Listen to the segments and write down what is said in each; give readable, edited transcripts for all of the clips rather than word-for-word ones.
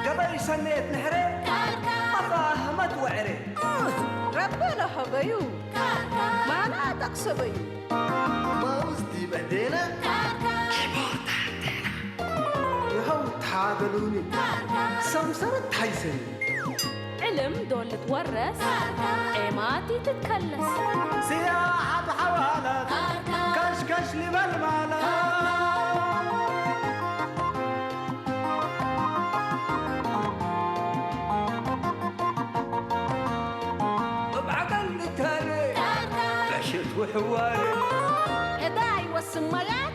قبل سنة نحرق أفاهمت وعري ربنا حبيو ما لا تقصبي ما وزدي بعدينا يهو تعادلوني سمسرت حيسني علم دول تورث ايماتي تتكلس سياحة بحوالات كشكش لي بالمالات بعقل التالي عشت وحوالي هداي والسميات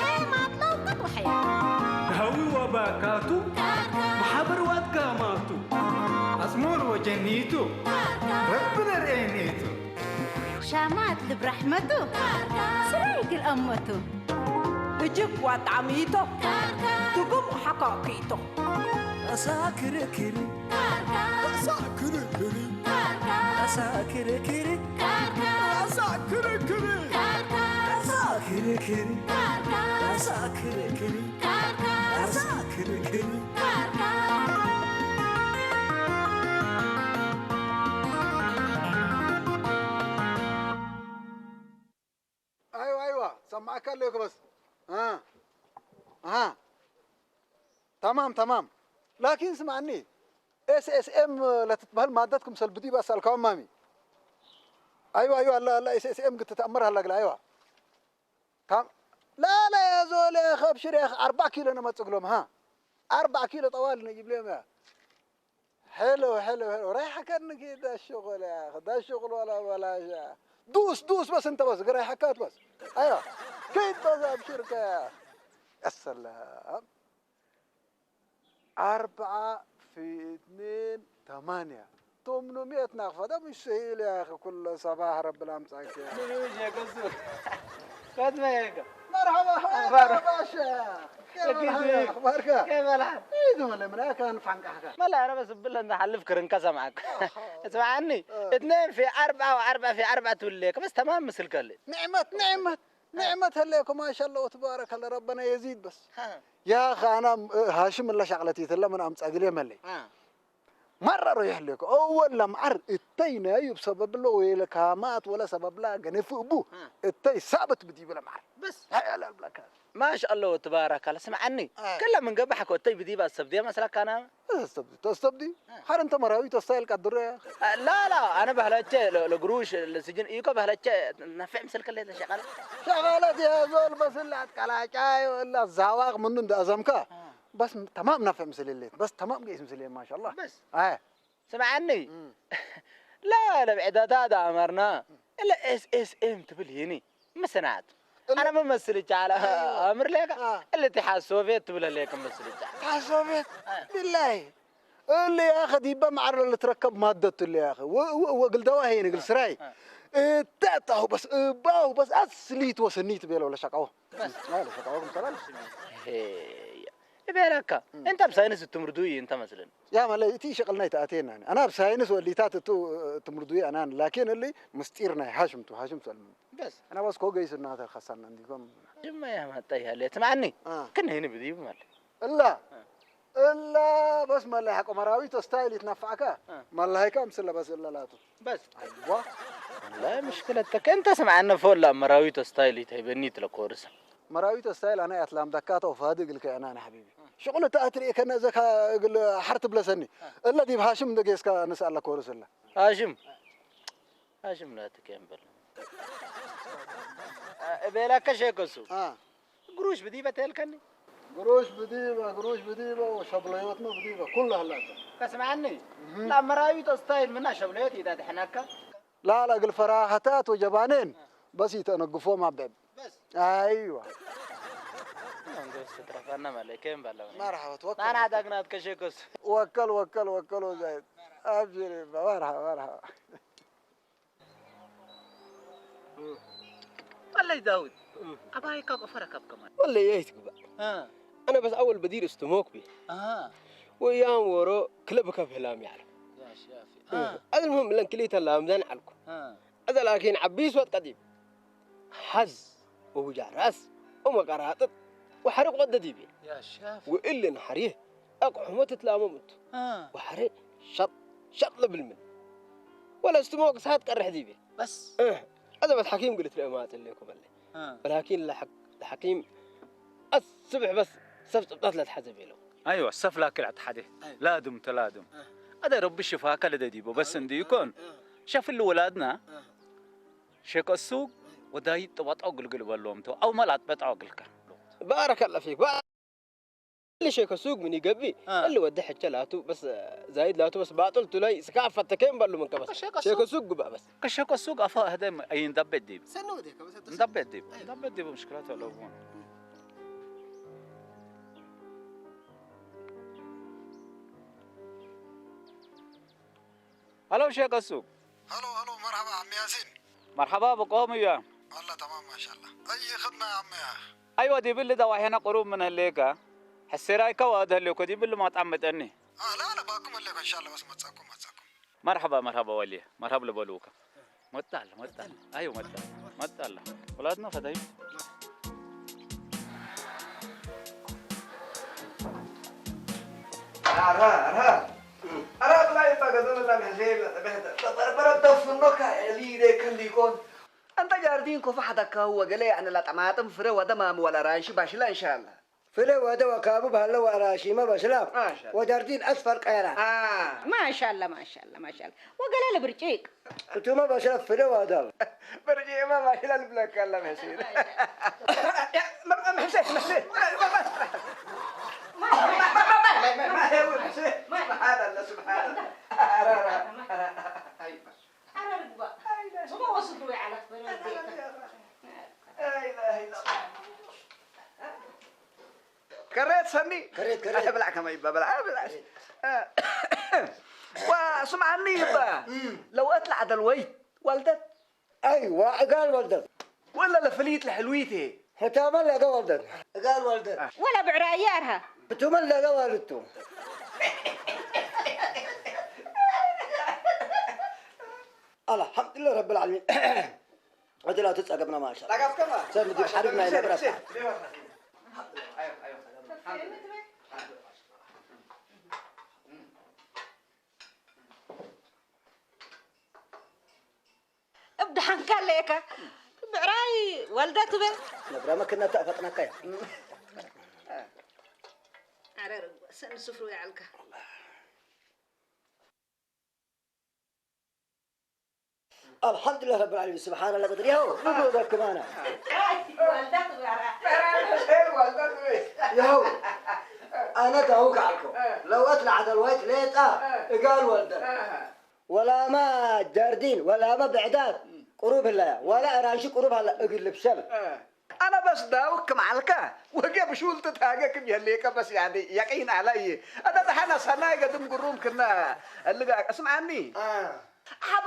ايمات لو تطوحيات هوي وباكاتو محبر واتقاماتو أزمور وجنيتو ربنا رأينيتو شامات برحمته سريق الأمته بجيب وطعميته تقوم حقاقيته أساكر كري أساكر كري أساكر كري أساكر كري أساكر كري أساكر كري أساكر كري ايوه سمعك لك بس ها تمام لكن اسمعني اس ام لا تتبهل مادتكم سلبتي بس الكم مامي ايوه لا اس ام قلت تامرها لك ايوه تمام لا يا زول يا اخي ابشر يا اخي 4 كيلو انا ما تقولهم ها 4 كيلو طوال نجيب لهم يا حلو رايحه كان كده الشغل يا اخي ده الشغل ولا دوس بس انت بس قرا حكات بس ايوه كيف بس ابشرك يا السلام 4 في 2 8 800 نغفة ده مش سهل يا اخي كل صباح رب الامساك يا قصور قد ما يلقى مرحبا يا باشا كيف اخبارك؟ كيف الحال؟ ايه ولا من كان فانك حكا ما لا انا بس بالله انت حلف كرنكسه معك اسمع عني 2 في 4 و4 في 4 توليك بس تمام مثل كلي نعمة هليكم ما شاء الله وتبارك الله ربنا يزيد بس يا اخي انا هاشم الله شغلتي تلا من امس اقلي ملي مرة روح لك أول لما عر التينا يبسبب له ولا كامات ولا سبب لا جنف أبوه التي ثابت بدي بلا معر بس هاي على البلاك ما شاء الله وتبارك الله اسمع عني كل من قبحك والتي بدي بس سبدي مثلا كان تستبدي حر أنت مراوي تستايل قدر يا أخي لا أنا بهلتش لقروش السجن إيكو بهلتش نفع مثل كل شغالة شغالة يا زول بس اللي أتكلم ولا الزواق من ده أزمك بس تمام نفع مثل الليل بس تمام قيس مثل ما شاء الله بس سمع عني لا بعداد هذا أمرنا إلا اس ام تبليني ما سنعت أنا ما مثلت على أمر لك اللي تحاسوا فيه تبلا لك مثلت تحاسوا فيه بالله اللي يا أخي يبقى معر اللي تركب مادة اللي يا أخي وقل دواهي نقل سراي تأتاه بس باو بس أسليت وسنيت بيلا ولا شقوه بس لا شقوه مثلا بيرك أنت بساينس التمردوي أنت مثلا يا ما تي شغلنا تأتينا يعني أنا بساينس واللي تمردوي أنا لكن اللي مستيرنا هاشم سلم بس أنا بس كوجي سنة هذا خسرنا عندكم جمع يا ما تيه اللي تسمعني كنا هنا بدي مال إلا بس ما اللي حكوا مراوي تستايل يتنفعك ما اللي هيك أمثلة بس إلا لا بس أيوة والله مشكلتك أنت سمعنا فوق لا مراوي تستايل تهيبني تلقورس مراوي تستايل أنا أتلام دكاتة وفادق لك أنا حبيبي شغل تأثري كنا زكا قل حرت بلا سني إلا دي بهاشم دقيس كا نسأل لك كورس إلا هاشم لا تكمل بيلاك شيء كسو قروش بدي بتهل كني قروش بديبة وشبليوتنا بديبة كلها لا تسمعني لا مراوي تستايل منها شبليوت إذا تحناك لا قل فراحتات وجبانين بس يتنقفوا مع باب بس أيوة أنا مالكين بلا مرحبا توكل أنا عدقنا كشيكوس وكلوا زايد أبشري مرحبا والله داود أباي كاب أفرك كمان والله يهتك بقى ها انا بس اول بدير استموك بي ويام ورو كلبك بهلام يعرف يا شافي هذا المهم لان كليت اللامدان عليكم هذا لكن عبيس وقت قديم حز ووجع راس ومقراطط وحرق وددي بي يا شافي وإلا نحريه أقحمة تلاممت وحرق شط بالمن ولا استموك ساعات كرح ديبي بس هذا بس حكيم قلت له ما تليكم اللي ولكن الحكيم الصبح بس سبت بطلت حزبي له ايوه السف لاكل عد حده لا دم تلادم هذا ربي الشفاء كل ديبو بس عندي يكون شاف اللي ولادنا شيك السوق وداي طبط عقل باللومتو او ملعت بت عقلك بارك الله فيك اللي شيك السوق من يقبي اللي ودي حجلاتو بس زايد لاتو بس باطل تلاي سكافة تكين بالو من كبس شيك السوق بقى بس كشيك السوق افا هذا اي ندبت ديب سنو ديك بس ندبت ديب مشكلته لو هون هلو شيخ السوق هلو مرحبا عمي ياسين. مرحبا بقوم يا والله تمام ما شاء الله. اي خدمه يا عمي؟ ايوه دي بالله دواء هنا قروب من هالليكا حسيراي كواد هالليكو دي بالله ما تعمدني لا باكم الليك ان شاء الله بس ما تساكم مرحبا ولي مرحبا لبلوكا متعال ايوه متعال ولادنا فداي أرى لا يبقى قدوم الله محزين برد دفنك اللي ذيك اللي يكون أنت جاردين كوفا حدك هو قال يعني لا طماطم فري ودمام ولا رانشي باشلا إن شاء الله فري ودا وكابو بهلا وراشي ما بشلا ما شاء الله وجاردين أصفر قيرا ما شاء الله وقال له برجيك أنتو ما بشلا فري ودا برجي ما باشلا البلاك الله محسين محسين سبحان الله سبحان الله كريت سني كريت بلعك ما يبقى بلعك وسمعني يبقى لو اطلع دلويت ولدت أيوة قال ولدت ولا لفليت لحلويتي حتى ما لقى ولدت قال ولدت ولا بعرايارها أنتو ما لقى والدتو الحمد لله رب العالمين هذه لا تسأقبنا ما شاء الله لقب كمان سمدي حرقنا إلى براسة ابدا حنكال ليك بعراي والدته به نبرا ما كنا تأفتنا كيا عرر سن سفرو يعلك الحمد لله رب العالمين سبحان الله قدر يهو نقول ذاك كمان والدته بعراي يهو أنا دعوك عليكم لو أطلع دلوقتي ليت قال ولدت ولا ما جاردين ولا ما بعدات قروب الله ولا أرانشي قروب هلا أقل بشل أنا بس داوك معلكة وجاب شول تتهاجك بيهليك بس يعني يقين علي أنا دحنا سنة قدم قروم كنا اللي اسمع عني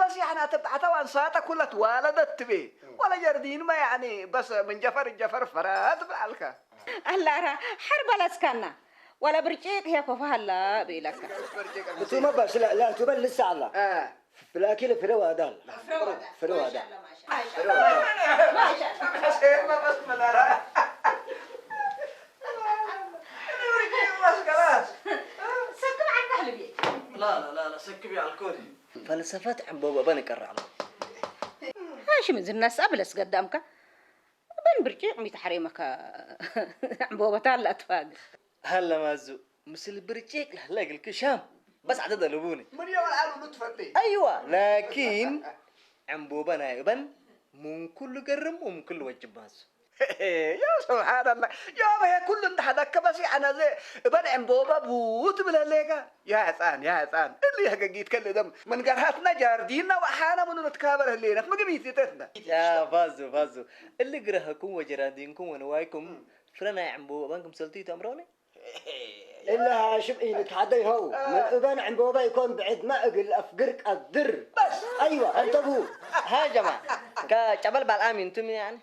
بس يعني أتبع ساعة كلها اتولدت بي ولا جاردين ما يعني بس من جفر فرات معلكة هلا حرب الاسكنة ولا برجيك هي كوفا هلا بيلك أنتوا ما بس لا أنتوا بل لسه الله في الأكل في روادة في روادة ما شاء الله ما بس مدارة بس خلاص سكب عن أهل بيت لا سكبي على الكل فلسفات عم بابا بني كرر على هاشم من الناس أبلس قدامك بن برجيك ميت حريمك عم بابا تعال أتفاق هلا مازو مثل برجيك لا الكشام بس عدد لبوني من يوم العالم نتفدي ايوه لكن عم بوبا نايبا من كل قرم ومن كل وجه مازو يا سبحان الله يا ما هي كل انت حدك بس انا زي بن عم بوبا بوت بلا ليكا يا حسان اللي حقيت كل دم من قرهاتنا جاردينا وحانا من نتكابر هلينا ما قبيتنا يا فازو اللي قرهكم وجرادينكم ونوايكم فرنا عم بوبا بانكم سلتي تمروني إلا هاشم إنك حدا هو من أبان عم بابا يكون بعد ما أقل أفقرك الدر بس أيوة أنت أبوه ها جماعة كجبل بالآمين انتم يعني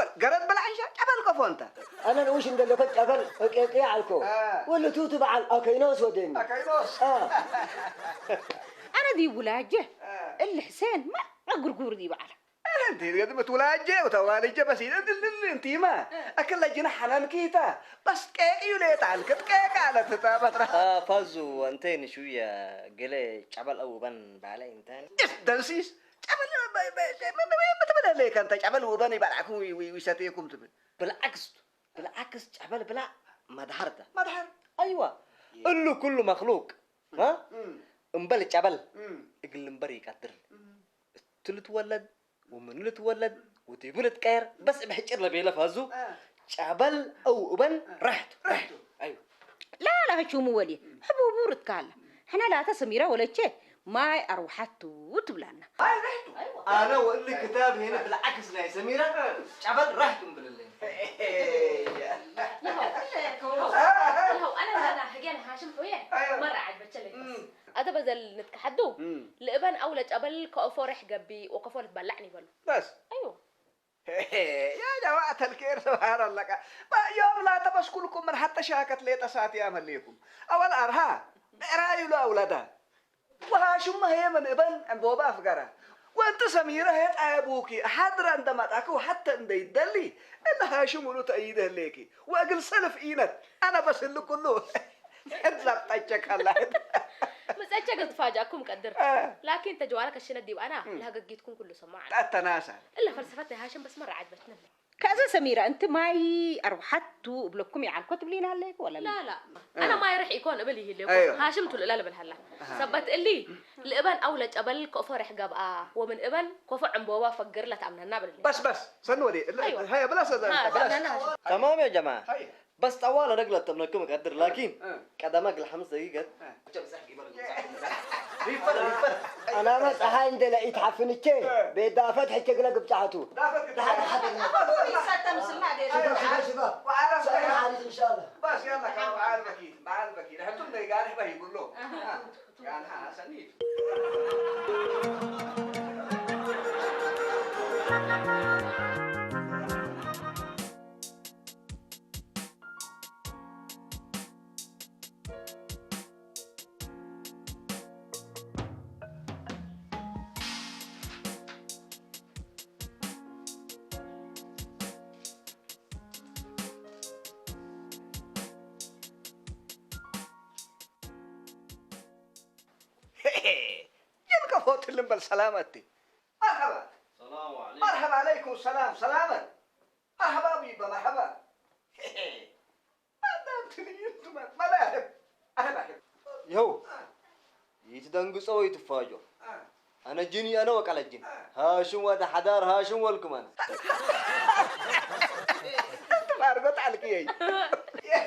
قرد بالعيشة جبل كفونتا انا نوش ان اللي كنت قبل اقيقي عليكم ولا توتو بعل اكينوس وديني أكيدوس أنا دي ولاجة اللي حسين ما قرقور دي بعلا انت قد متولاجة وتوالجة بس انت ما اكل جنا حنان كيتا بس كيك يوليت عنك كيك على تتابت فازو انتين شوية قلي جبل أو بن بعلي انتان دنسيس جبل ما تبدا ليك انت جبل وبني بالعكم ويساتيكم تبي بالعكس جبل بلا ما دحرته ما دحر أيوة قل له كل مخلوق ها انبل جبل اقل مبري يقدر تلتولد ومن لتولد وتيبون تكير بس بحجر لبيلا فازو جبل أو ابن رحت أيوة لا شو مو ولي حبوا بورد كالا احنا لا تسميرة ولا شيء ما أروحت وتبلانا انا واقول لك كتاب هنا بالعكس لا يا سميرة جبل رحت بالله هو انا هجي انا هاشم حويه مره عاد بتشلك بس هذا بدل نتكحدو لابن اولج قبل كفرح جنبي وكفرت بلعني بلو بس ايوه يا جماعة الخير سبحان الله ما يوم لا تبس كلكم من حتى شاكت لي تسات يا مليكم أول أرها رأيوا لأولادها وهاشم هي من ابن أبوبا فقرة وأنت سميرة هي أبوكي حضر عندما تأكو حتى عند يدلي إلا هاشم ولو تأيده ليكي وأقل سلف إينت أنا بس اللي كله حدلت تجك الله بس أجا تفاجأكم قدر لكن تجوالك الشنة دي وأنا لها جيتكم كله سماعة التناسى إلا فلسفتي هاشم بس مرة عاد بتنم كذا سميرة أنت ماي أروحت وبلكم يعني كتب لينا عليك ولا لا أنا ما يرح يكون قبلي اللي أيوه. هاشم تقول لا بالهلا سبت اللي الابن أولج قبل كفرح جاب ومن ابن كفر عم بابا فجر لك عمنا النابل بس سنودي أيوه. هيا بلا صدق بلا تمام يا جماعة هيا بس طوال نقلت تمنكم أقدر لكن قدامك الحمس دقيقة انا ما صحا عند لقيت حفنتي بإضافة حتى قلق بتاعته شباب وعارف ان شاء الله بس يلا كان مع البكير هتم ده قال به يقول له قال ها سنيف يلقى فوت اللي بالسلامتي مرحبا السلام عليكم مرحبا عليكم السلام سلاما مرحبا بيبا مرحبا ما تلي انتم ما بحب انا بحب يهو يتدنقصوا ويتفاجئوا أنا جيني أنا وقع الجن هاشم وده حدار هاشم والكمان انت ما رقت عليك يا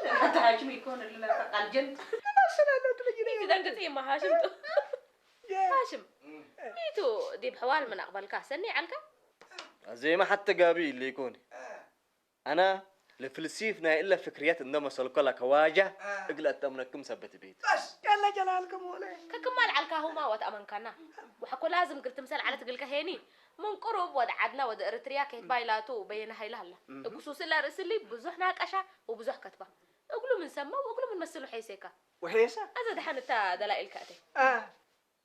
حتى هاشم يكون الجن إذا قلت ما هاشم هاشم ميتو دي بحوال من أقبل كاسني علكا زي ما حتى قابي اللي يكون أنا لفلسيفنا إلا فكريات إنما سلكلا كواجه إقلت أمنكم سبت بيت بس يلا جلالكم ولا ككمال علكا هما وتأمن كنا وحكو لازم قلت مثال على تقلك هيني من قرب ودعدنا ود إريتريا كيت بايلاتو بينا هاي لهلا بخصوص الله رسلي بزحنا كشا وبزح كتبه أقولوا من سما وأقولوا من مسلو حيسيكا وحيسة هذا دحين التا دلائل كاتي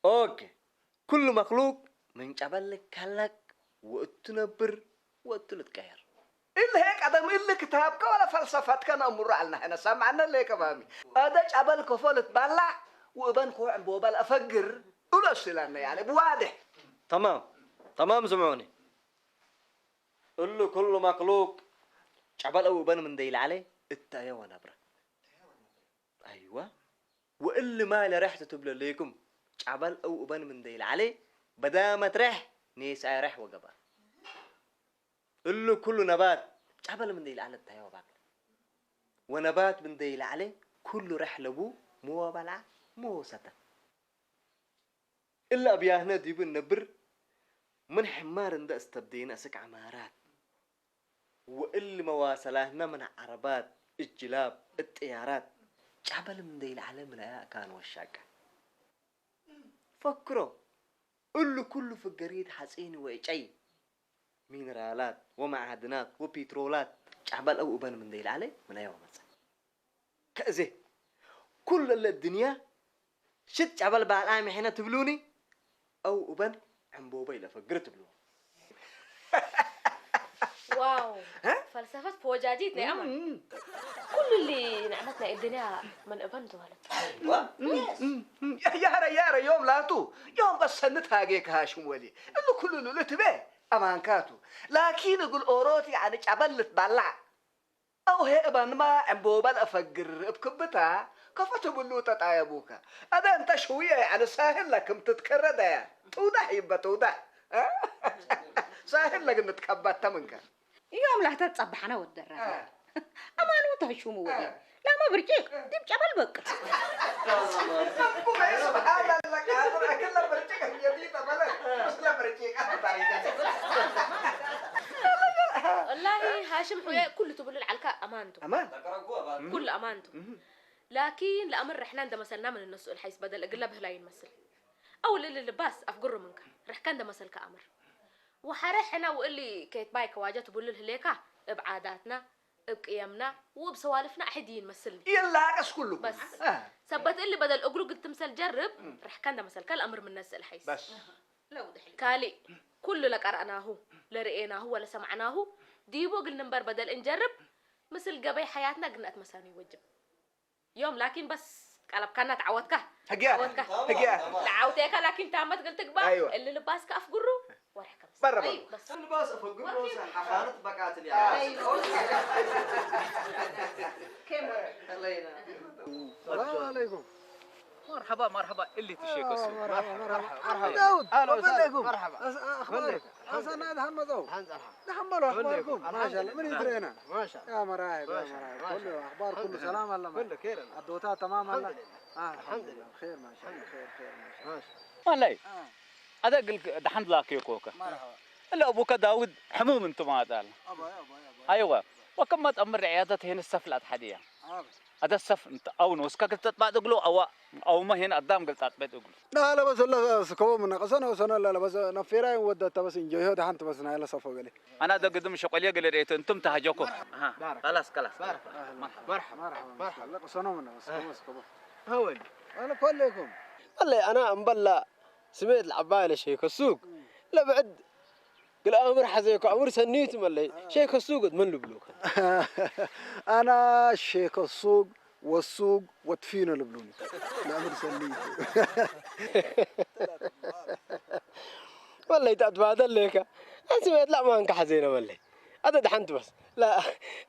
أوكي كل مخلوق من جبل لك كلك وتنبر وتلتكير إلا هيك أدم إلا كتابك ولا فلسفتك أنا أمر على هنا سامعنا ليك فهمي هذا جبل كفول تبلع وابن كوع عم بوبال أفجر ولا سلنا يعني بواضح تمام سمعوني قل له كل مخلوق جبل أو ابن من ديل عليه التايا ونبرة أيوة وإلا ما له ريحة تبلى ليكم جبل أو ابن من ديل عليه بدامت ريح نيس ريح وقبل قل له كل نبات جبل من ديل على التايا وباقل ونبات من ديل عليه كل ريح لبو مو بلع مو ستا إلا أبياهنا ديب النبر من حمار دا استبدينا سك عمارات وإلا مواصلاتنا من عربات الجلاب الطيارات جبل من ديل على ملايا كان وشاكا فكروا كله في الجريد حسين ويجي مينرالات ومعدنات وبترولات شعبال أو أبان من ديل عليه من أيوة مثلا كأزه كل الدنيا شت شعبال بعلامي حين تبلوني أو أبان عم بوبيلا فقرت بلو واو فلسفة فوجاجيتنا يا أمل كل اللي نعمتنا الدنيا من ابن ولد يا ري يوم لاتو يوم بس سنتها جيك هاشم ولي إنه كله لتبه أمان كاتو لكن يقول أوروتي عن شعبان لتبلع أو هي ابن ما عم بوبل أفقر بكبتها كفت بلو تتعيبوك هذا أنت شوية يعني سهل لكم تتكرر ده توضح يبقى توضح سهل لك إن تكبت منك يوم لا تتصبح أنا والدراسة أمان وتهشوا مودي لا ما برجيك تبجع بالبق سبحان الله هذا كله برجيك يا بيتا بلد بس لا برجيك والله هاشم حويا كله تقول العلكة أمانته أمان كل أمانته لكن لأمر رحنا عند مثلنا من النص الحيس بدل أقلبه لا يمثل أول اللي لباس أفقره منك رح كان ده مثل كأمر وحرحنا واللي كيت باي كواجات بقول له ليكا بعاداتنا بقيمنا وبسوالفنا أحد يمثلني يلا قص كله بس ثبت اللي بدل أقول قلت مثل جرب رح كان ده مثل كالأمر من الناس الحيس بس لو دحين كالي كل لك قرأناه لا رأيناه ولا سمعناه ديبو قلنا نمبر بدل نجرب مثل قبي حياتنا قلنا أتمساني وجب يوم لكن بس قلب كانت عودك هجاه لعوتك لكن تامت قلت قبا أيوة. اللي لباسك أفقره ورحك بس برا أيوة بس لباس أفقره حفانة بقات اليوم السلام عليكم. مرحبا مرحبا اللي تشيك السوق مرحبا داود عليكم اخبارك حسن هذا همزو نحملوا اخباركم ما شاء الله من يدرينا ما شاء الله يا مراهب يا مراهب كله اخبار كله سلام الله كله خير الدوتات تمام الله الحمد لله خير ما شاء الله خير ما شاء الله والله هذا قل دحين لاقي كوكا مرحبا الا ابوك داود حموم انتم هذا ابا ايوه وكم ما تأمر عيادة هنا السفلة حدية هذا السف انت او نوسكا قلت بعد اقولوا او ما هنا قدام قلت بعد اقول لا بس الله سكوا من قصنا وسنا لا بس نفيرا ودت بس انجوي هذا انت بس نايل صفو قال انا ده قدم شقوليه قال ريت انتم تهجوكم خلاص مرحبا قصنا من سكوا هول انا بقول لكم والله أنا أمبلا سمعت العباية شيخ السوق لا بعد قل أمر حزيك أمر سنيت ملي شيخ السوق من لبلوك انا شيخ السوق والسوق وتفين لبلوني الامر سنيت والله تتبادل لك أنا سمعت لا ما أنك حزينة ملي هذا دحنت بس لا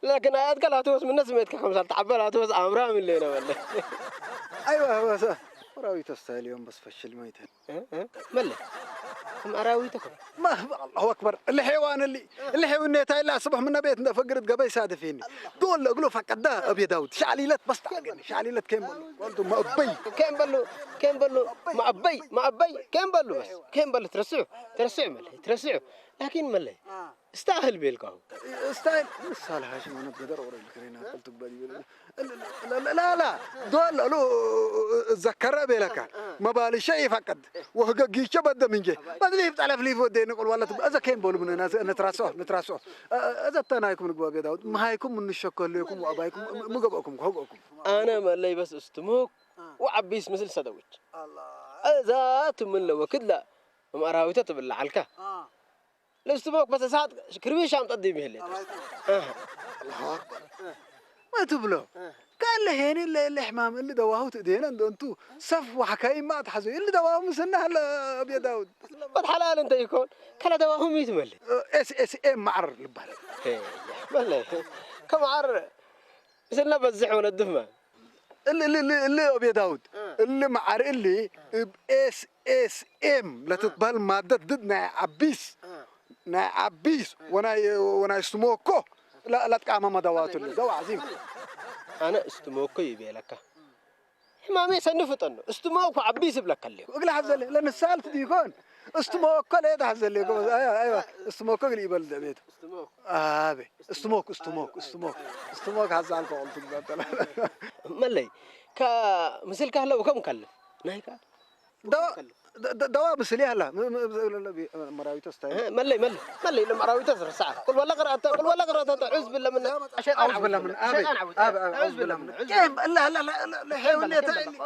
لكن آيات قالها توس من سمعت خمسة تعبالها توس أمرها من لينا ملي ايوه بس راوي تستاهل يوم بس فشل ما يتهل ملي هم أراويتكم ما الله اكبر الحيوان اللي حيوان تايلا صبح من بيتنا فقرت قبي ساده فيني دول اقولوا فقدها ابي داود شعليلات بس تعقني شعليلات كم قلت ما ابي كم بلو ما أبي كم بلو بس كم بلو ترسعوا ملي ترسعوا لكن ملي استاهل بيلقاو استاهل صالح هاشم انا بقدر اوري الكرينا قلت بدي لا دول له ذكر بيلك ما بالي شيء فقد وهجيش بده من جه ما ادري يفتح لي ودي نقول والله اذا كان بقول من الناس نتراسو اذا تنايكم نقوا داود ما هيكم من الشكل لكم وابايكم مقبكم حقوقكم انا ملي بس استموك وعبيس مثل سدوج الله ذات من لو كدلا ما راويته بالعلكه لو استموك بس ساعات كربي شام تقضي به الليل الله اكبر ما تبلو قال له هني الحمام اللي دواه تدينا انتو صف وحكاي ما تحزوا اللي دواه مسنه هلا ابي داود بد حلال انت يكون كلا دواه يتملي اس ام معر لبال ملي كمعر سنه بزحون الدفمه اللي ابي داود اللي معر اللي اس ام لا تقبل ماده ضدنا عبيس وانا سموكو لا تقام ما دوات اللي دوا عظيم انا استموكو يبيلك حمامي سنفتن استموكو عبيس بلك اللي اقول حزل لان السالت دي يكون استموكو لا ده حزل ايوه استموكو اللي يبل بيته ابي استموك حزال قلت ملي مثل كهلا وكم كلف نايكا دواء بس ليه هلا مراوي تستاهل ملي لما راوي تزر ساعة قل والله قرأت أعوذ بالله من أعوذ بالله من أعوذ بالله من كيف لا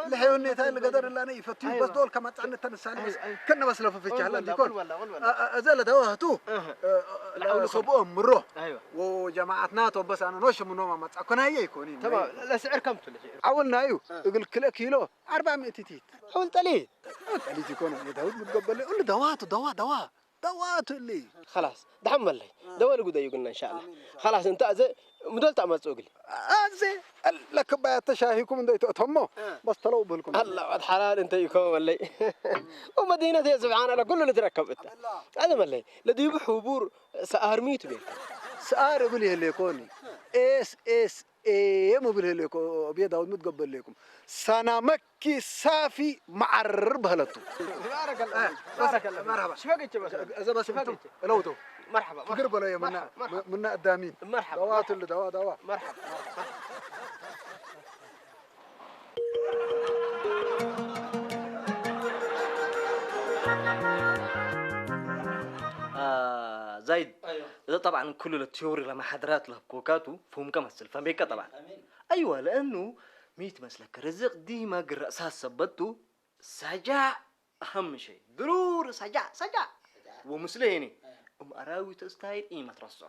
لحيوني تاي اللي قدر الله أنا يفتيه بس دول كما تعنا تنساني بس كنا بس لو في هلا ديكون أزال دواء تو صبوهم مروه وجماعتنا تو بس أنا نوش منهم ما تكون هي يكونين تمام لا سعر كم تلي أولنا أيوه يقول كيلو 400 تيت حاولت ليه تكون يا داود متقبل قول له دواته اللي خلاص دحم ملي دواء اللي قد يقولنا إن شاء الله خلاص أنت أزي مدول تعمل سوقي أزي لك بقى تشاهيكم ده تهموا بس طلعوا بالكم الله عاد حلال أنت يكون ملي ومدينة يا سبحان الله كله اللي تركب أنت هذا ملي الذي يبحوا بور سأرميت بيه سأر بليه اللي يكوني اس ايه مو بليه اللي يكون أبي داود متقبل لكم سنامكي صافي معرب هلتو بارك الله بارك الله مرحبا شفقت بس إذا بس فهمتوا لو تو مرحبا قرب ولا منا قدامين مرحبا دوات اللي دواء مرحبا زايد إذا طبعا كل التيوري لما حضرات له كوكاتو فهم كمثل فميكا طبعا أيوة لأنه ميت مسلك رزق ديما قرأ أساس سبتو سجع أهم شيء ضرور سجع ومسليني أراوي تستايل ما ترصع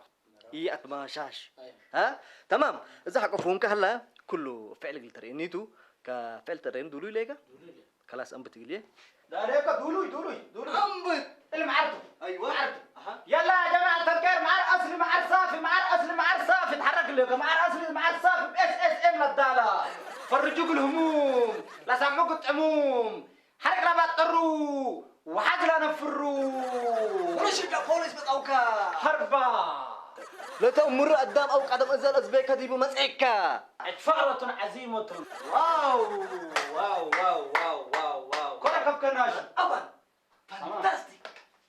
إيه أتماشاش ها تمام إذا حكوا فهم كهلا كله فعل قلترين نيتو كفعل ترين دولوي ليك خلاص أنبت قليه داريك دولوي أنبت المعرض أيوة يلا يا جماعة الخير مع الأصلي مع الصافي تحرك لكم مع الصافي اس ام للدالة فرجوك الهموم لا سمعوك التعموم حرك لا بطروا وحاج لا نفروا مش البوليس بتأوكا حربا لا تأمر قدام أو قدم أزال أزبيك دي بمسعكا فأرة عزيمة واو كنا كيف كناش أبا فانتاستيك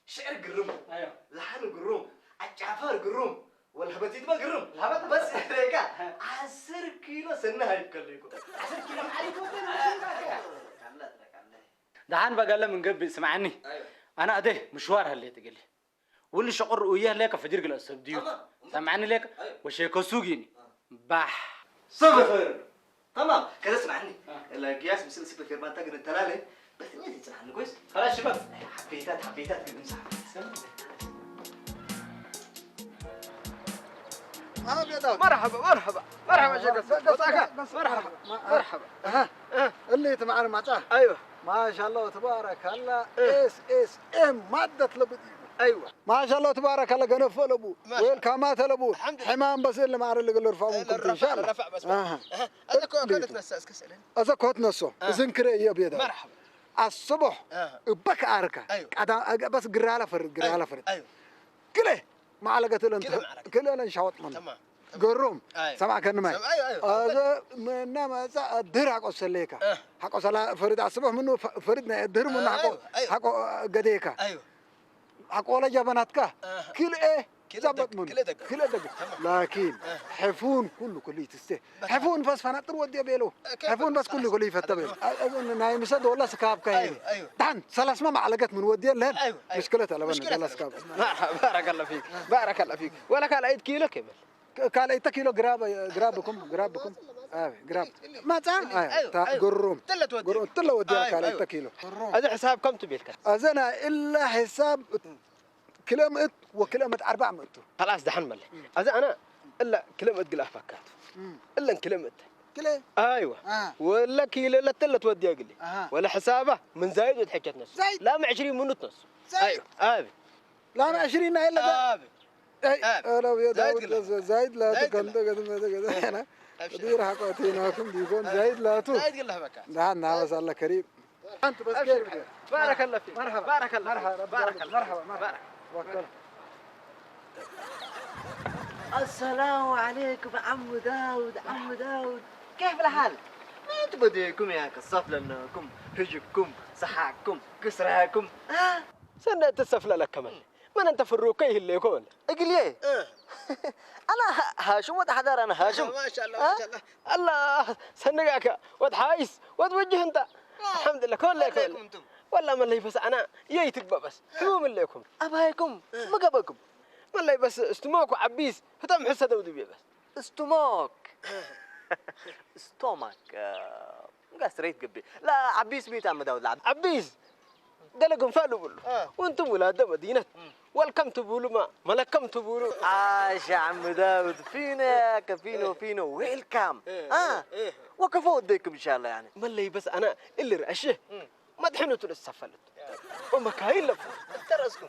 شعر قرم ايوه لحن قرم الجعفر قرم والهبتيت ما قرم الهبت بس هيك 10 كيلو سنه هيكليكو 10 كيلو معرفة دعان بقى من قبل سمعني ايوه انا اديه مشوار هاللي تقول لي واللي شقر وياه ليك فجر قال السبديو سمعني ليك وشيكو سوقيني باح صفر تمام كذا اسمعني القياس بيصير صفر كيف ما تقدر التلاله بس نيجي تسمعني كويس خلاص شباب حبيتات بنمسح مرحبا شيخ مرحبا اللي معنا معاه ايوه ما شاء الله تبارك الله اس ام مادة لبدي ايوه ما شاء الله تبارك الله قنف لبو والكامات لبو حمام بس اللي معنا اللي قال رفعوا كنت ان شاء الله رفع بس هذا كنت نساس كسلين هذا كنت نسو زنكري يا بيدا مرحبا الصبح بك أركا أيوة. بس قرالة فرد ايوه كله ما علقت انت كله انا شوط من تمام قروم أيوة. سمع كان معي ايوه هذا منما الدرع قصليك حق صلاة فرد الصبح منه فردنا الدر منه حق قديك ايوه حق ولا جبناتك كل ايه زبط من كل دق لكن حفون كله تسته حفون بس فنطر ودي بيلو حفون بس كله يفتبل اظن ناي مسد والله سكاب كاين ايوه دان ثلاث ما علقت من ودي لهن مشكلتها لبن ثلاث سكاب بارك الله فيك ولا كان 8 كيلو كمل قال 8 كيلو قرابكم قراب ما تعال قروم تلا ودي قال 8 كيلو هذا حساب كم تبي لك أنا إلا حساب كلمة وكلمة 400 خلاص دحين ملي هذا أنا إلا كلمة قلها فكات إلا كلمة كله أيوة ولا كيلو لا تلا تودي أقلي ولا حسابه من زايد وتحكي نص لا مع 20 منوت نص أيوة لا مع 20 إلا أنا زايد لا تكلم كذا أنا دير حقتيناكم ديكون زايد لا تو زايد قلها فكات نعم بس الله كريم أنت بس كيف بارك الله فيك مرحبا بارك الله مرحبا السلام عليكم عم داود كيف الحال؟ ما انتم بديكم يا كصف لناكم هجكم صحاكم كسراكم سنة تسفل لك كمان من انت في الروكيه اللي يكون اقول ايه انا هاشم وتحضر انا هاشم ما شاء الله ما شاء الله الله سنقاك وتحايس وتوجه انت الحمد لله كلكم والله ما اللي بس أنا يتقبل بس هو من ليكم أبايكم ما قبلكم ما اللي بس استماك وعبيس هتم حسة دودي بس استوماك استوماك قاس ريت قبي لا عبيس ميت عم داود لعب عبيس دلقوا فعلوا بلو وانتم ولاد مدينة والكم تقولوا ما ملكم تقولوا عاش يا عم داود فينا كفينو ويلكم وقفوا وديكم ان شاء الله يعني ما اللي بس أنا اللي رأشه ما دحنوا السفلت وما كاين لف ترسكم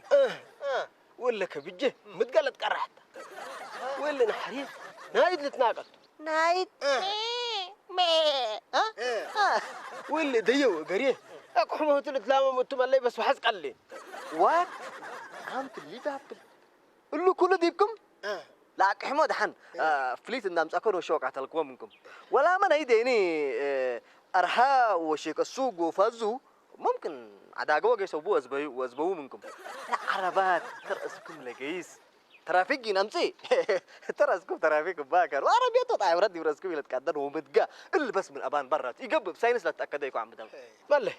ولا كبجه متقلت قرحت ولا نحريف نايد لتناقض نايد واللي ديو قريه اقحمه تلتلام متم اللي بس وحس قلي وات عمت اللي بابل اللي كل ديبكم لا حمود حن فليت النام سأكون وشوك عتلكوا منكم ولا من هيديني أرها وشيك السوق وفازو ممكن عداقوا يسوبوا وزبوا منكم عربات ترأسكم لقيس ترافيق نمسي ترأسكم ترافيق باكر وعربية تطعم ردي ورأسكم اللي تقدر ومتقا اللي بس من أبان برات يقبب ساينس لا تأكد يكون عم بدل مالله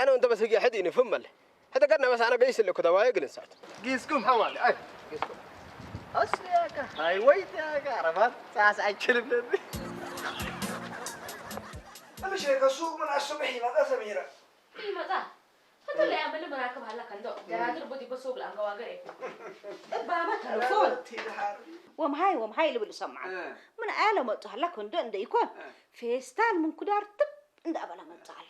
أنا وأنت بس هي حد ينفهم مالله هذا قلنا بس أنا قيس اللي كذا وايق نسات قيسكم حوالي أي قيسكم أصل يا كا هاي ويت يا كا عربات ساس أكلم لدي أنا شيخ السوق من الصبح ما سميرة إيه ماذا؟ هذا اللي عمله مراكب هلا كندو جرادر بدي بسوق لأنك واقع بابا تلفون ومهاي اللي بيسمعك من آله ما تهلا كندو عند يكون فيستال من كدار تب عند أبلا ما تعال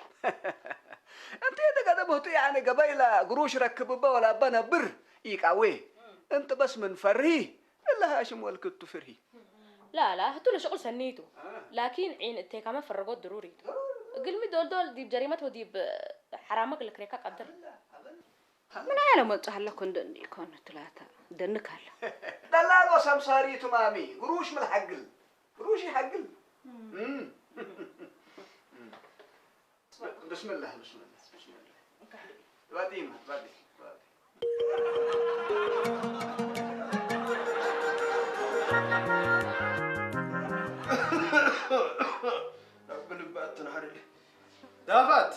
أنت إذا قد بهتي يعني قبيلة قروش ركبوا ولا بنا بر يقاوي أنت بس من فرهي إلا هاشم والكت فرهي لا هتقول شغل سنيته لكن عين التيكا ما فرقوا ضروري قلمي دول دي بجريمة ودي حرامك اللي كريكا قدر من آله ما تهلا كندو عند يكون ثلاثة دنك هلا دلال وسمساري تمامي قروش من حقل قروشي حقل بسم الله واديما وادي بلبات تنحر لي دافات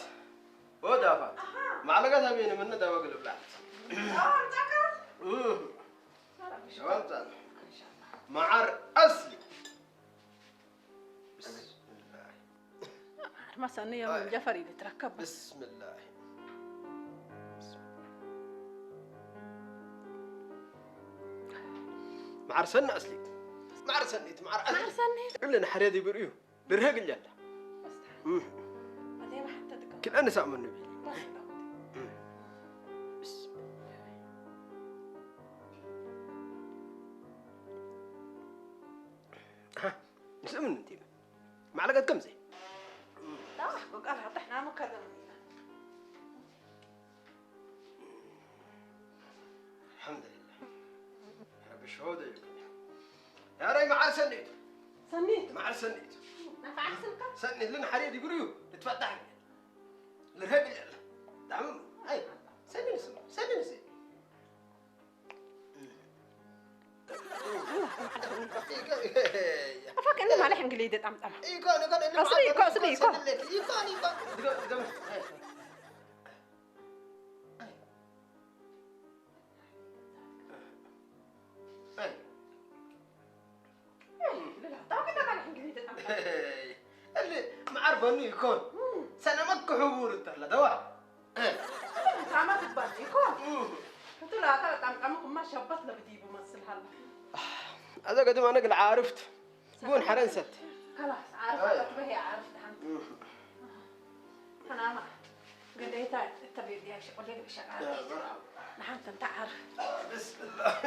ودافات معلقة بيني من دوا قلب لعت شوانت معر أصلي بسم الله ما صنية من جفري اللي تركب بسم الله معر سنة أصلي معر سنيت معر أصلي إلا نحريدي بريو لرهق الجلة كل أنا سأم النبي بسم الله ها نسأم النتيمة معلقة كم زي لا بقى احنا مكرمين الحمد لله رب الشهود يا ري معر سنيت معر سنيت سنيت لنا حريدي بريو نتفتح لرهق الجلة دعمو هاي سني أفكر إنه ما لحن قليدة أم يكون أصلي يكون اللي معرفني يكون سنة مكة حبور التهلا دواء ما تبالي يكون قلت له أكلت عمكم ما شبط له بدي بمثل هلا هذا قدم أنا قل عارفت قون حرنست خلاص عارفت به عارفت أنا ما قديت التبيض يا شغل لي بشغال نحن تعرف بسم الله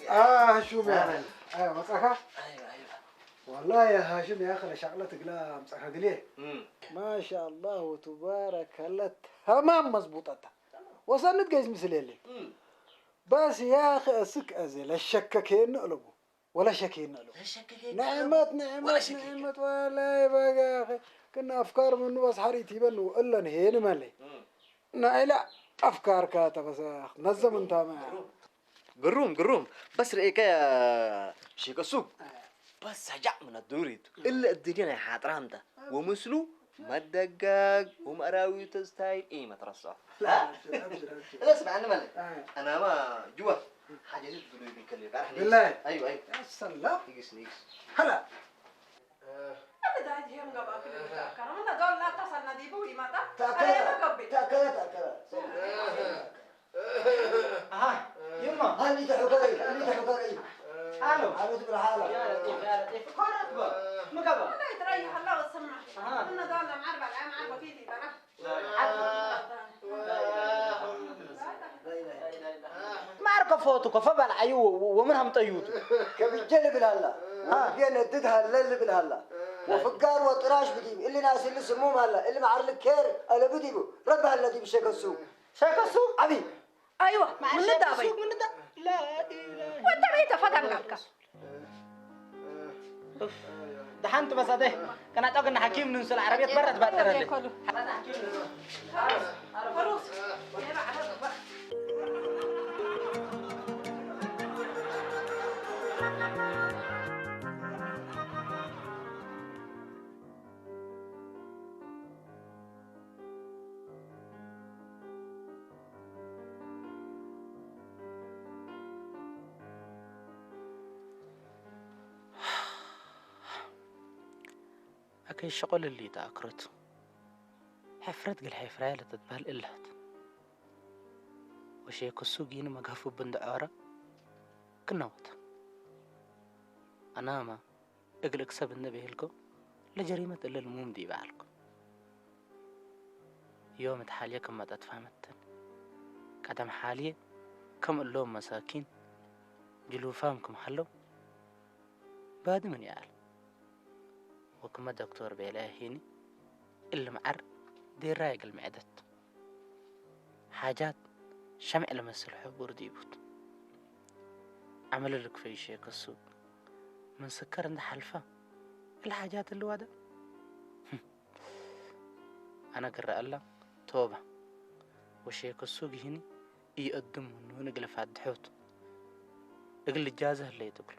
هاشم يا ايوه مسخة ايوه والله يا هاشم يا اخي شغلتك لا مسخة قليه ما شاء الله وتبارك الله تمام مزبوطتها وصلت قيس مثل اللي بس يا أخي أسك أزل الشككين نقلبه ولا شكين نقلبه نعمت ولا يبقى يا أخي كنا أفكار منه بس حريتي بنو إلا نهين مالي لا أفكار كاتب بس نظم أنت ما قروم بس رأيك يا شيخ السوق بس هجع من الدوريد إلا الدنيا حاضرهم ده ومثله ما الدقاق ومراوي تستايل إيه ما ترصع لا اسمع أنا مالك أنا ما جوا حاجة زي تقولي بيكلم بالله أيوة يا سلام نيجس هلا أنا ده هي مقابل كده كرامنا دول لا تصل نديبه ويماتا تاكل يما هل تحقري الو تبر حالك يا لطيف كورت بقى مقابل أنا يتريح الله وتسمع كنا دول معربة العام عربة كيدي بنا ما أعرف فوتو كفبل عيو ومنهم طيوتو كبيجل بالهلا بين نددها الليل بالهلا وفقار وطراش بديب اللي ناس اللي سموم هلا اللي معرلك كير انا بديبو رب هلا دي بشيك السوق شيخ السوق عبي أيوة من الدا السوق من الدا لا إله وأنت بيت فتن قالك دحنت بس ده كان أعتقد حكيم ننسى العربية برا تبادر لي فروس يا بقى أكيد الشغل اللي تأكرت حفرت قل حفرة لا تتبال إلهت وشي كسوقين ما قفوا بندعارة كنوت أنا ما أقل أكسب النبي لكم لجريمة إلا الموم دي بعلكم يوم تحاليا كم ما تتفهمتن قدم حاليا كم اللوم مساكين جلو فامكم حلو بعد من يعلم وكما دكتور بيلاهيني اللي معر دي رايق المعدة حاجات شمع لمس الحبور ديبوت عمل لك في شيء كالسوق من سكر عند حلفة الحاجات اللي وادا أنا قرأ الله توبة وشيء كالسوق هني يقدم ونقل فاد حوت اقل الجازة اللي تقول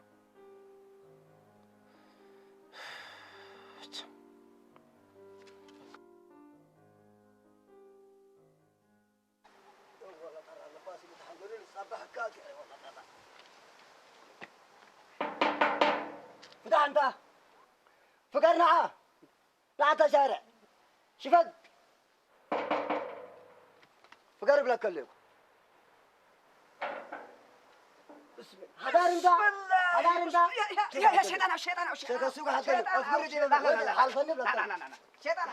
فتح انت فقر نعا شارع شفت فقر بلا كليك حضار انت يا شيطان شيخ السوق حضر اذكر دي حالفني بلا شيطان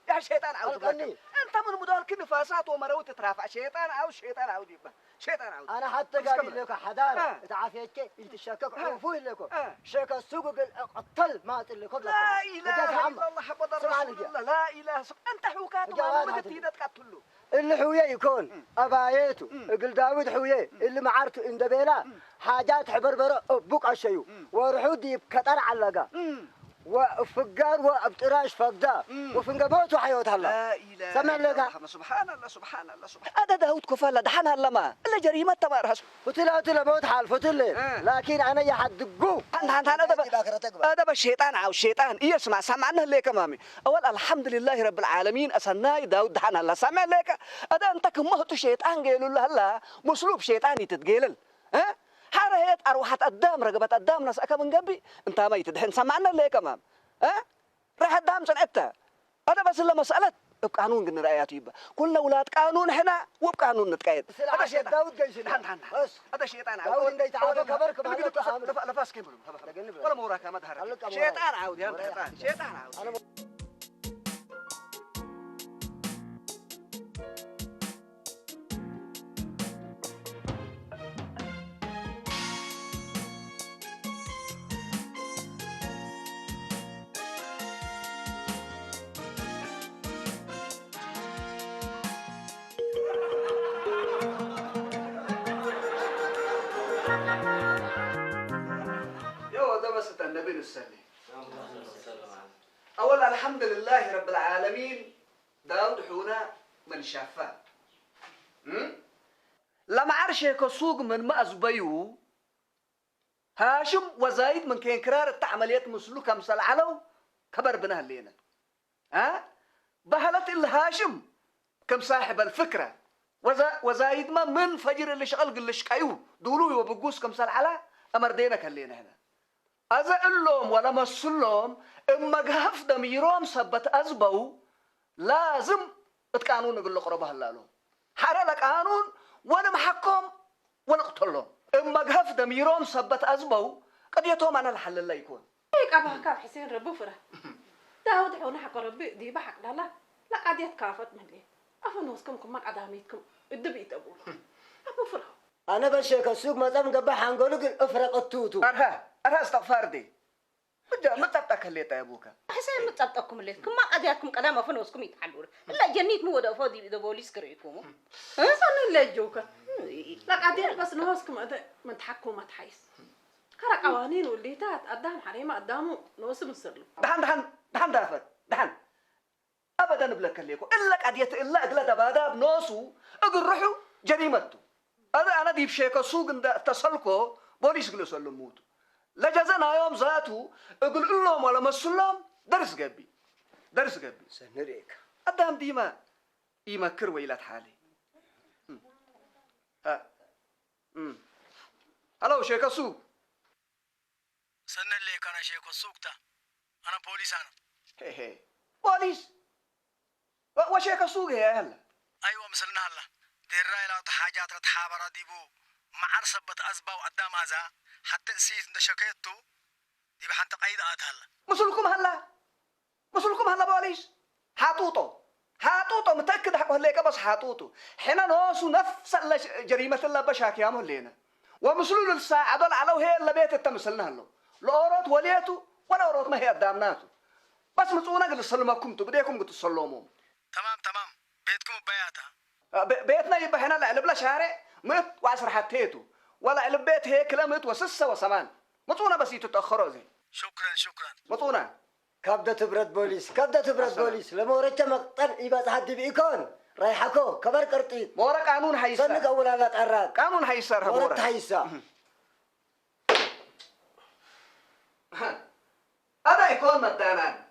يا شيطان عاود انت من مدارك نفاسات ومروت ترافع شيطان عاود يبقى شيطان عاود انا حتى قايل لك حضار تعافيتك انت شاكك عفوه لكم شيخ السوق قتل ما لكم لا اله الا الله حبض رسول الله لا اله انت حوكات ما بدك تقتله اللي حويه يكون ابايته قل داود حويه اللي معرته اندبيلا حاجات حبربره بقع شيو ورحودي بكتر علقه وفقار وابتراش فقدا وفنقبوت وحيوت هلا لا اله سمع لك سبحان الله هذا داود كفاله دحن هلا ما الا جريمه تمارها فتلا موت حال فتله لكن انا يا حد قو هذا الشيطان عاو الشيطان يسمع سمعنا لك مامي اول الحمد لله رب العالمين اسناي داود دحن هلا سمع لك هذا انت كمهت شيطان قالوا له هلا مسلوب شيطاني تتقيلل ها حرهت أروحت قدام رقبت قدام ناس أكمل جنبي أنت ما يتدحين سمعنا ليه كمان ها راح قدام سنقتها هذا بس إلا مسألة بقانون قلنا رأياتي يبقى كل أولاد قانون هنا وبقانون نتقيد هذا شيء داود قيس هذا شيطان عاود داود إنت تعرف كبرك ما لفاس كبر ولا موراك ما دهر شيطان عاود يا شيطان عاود بس النبي نسلي أول الحمد لله رب العالمين داود حونا من شافا لما عرشك سوق من ما أزبيو هاشم وزايد من كين كرار التعمليات مسلوك مثل علو كبر بنها اللينا بهلت الهاشم كم صاحب الفكرة وزايد ما من فجر اللي شغل اللي شكايو دولو وبقوس كم صار على أمر دينك اللينا هنا أذا اللوم ولا مسلوم إما جهف دميروم سبت أزبو لازم القانون يقول لك ربها الله حرا لك قانون ولا محكم ولا قتلهم إما جهف دميروم سبت أزبو قد يتوم أنا الحل الله يكون هيك أبا كاف حسين ربو فرح داود حونا حق ربي دي بحق لا قد يتكافت من ليه أفنوسكم كم ما قداميتكم الدبيت أبوه أبو فرح أنا بشيك السوق ما دام قبح هنقولك افرق التوتو أرها استغفار دي ما تبتك اللي تابوك حسين متطبطكم اللي كم ما قدياتكم قدام فنوسكم يتحلور لا جنيت مو ودا فاضي إذا بوليس كريكم صار اللي جوكا لا قديات بس نوسكم هذا من تحكوا ما تحيس كرا قوانين واللي تات قدام حريمة قدامه نوسم السرلو دحن دافر دحن أبدا بلك الليكو إلا قديت إلا أقلا دبادا بنوسو أقول روحوا جريمته هذا أنا ديب شيكا سوق تصلكو بوليس قلوا سلموتو لجزنا يوم ذاته اقول لهم ولا مسلم درس قبي سنريك قدام ديما يمكر ويلات حالي هلو شيخ السوق سن اللي كان شيخ السوق ده انا بوليس انا هي بوليس وشيخ السوق هي هلا ايوه مثلنا هلا دير راي لا حاجات تحابر ديبو مع رسبت اسبا وقدام هذا حتى نسيت انت شكيتو دي بحنت قيد هلا مسلكم هلا بوليس حاطوطو متأكد حقه هليك بس حاطوطو حين نوسو نفس جريمة الله بشاك يامو هلينا ومسلول الساعة دول على وهي اللي بيت التمثلنا هلو الأوروت وليتو ولا أوروت ما هي قدامناتو بس مسؤونا قل سلمكم بديكم قلت تسلموهم تمام بيتكم بياتها بيتنا يبقى هنا لعلب لا شارع مت وعصر حتيتو ولا علب بيت هيك لا مت وسسة وسمان مسؤونا بس يتأخروا زي شكرا مسؤونا كبدة برد بوليس لما ورجت مقطن يبقى تحدي بيكون رايحكو كبر قرطيط مورا قانون حيسا سنك أولا لا تعرض قانون حيسا مورا تحيسا هذا يكون مدانا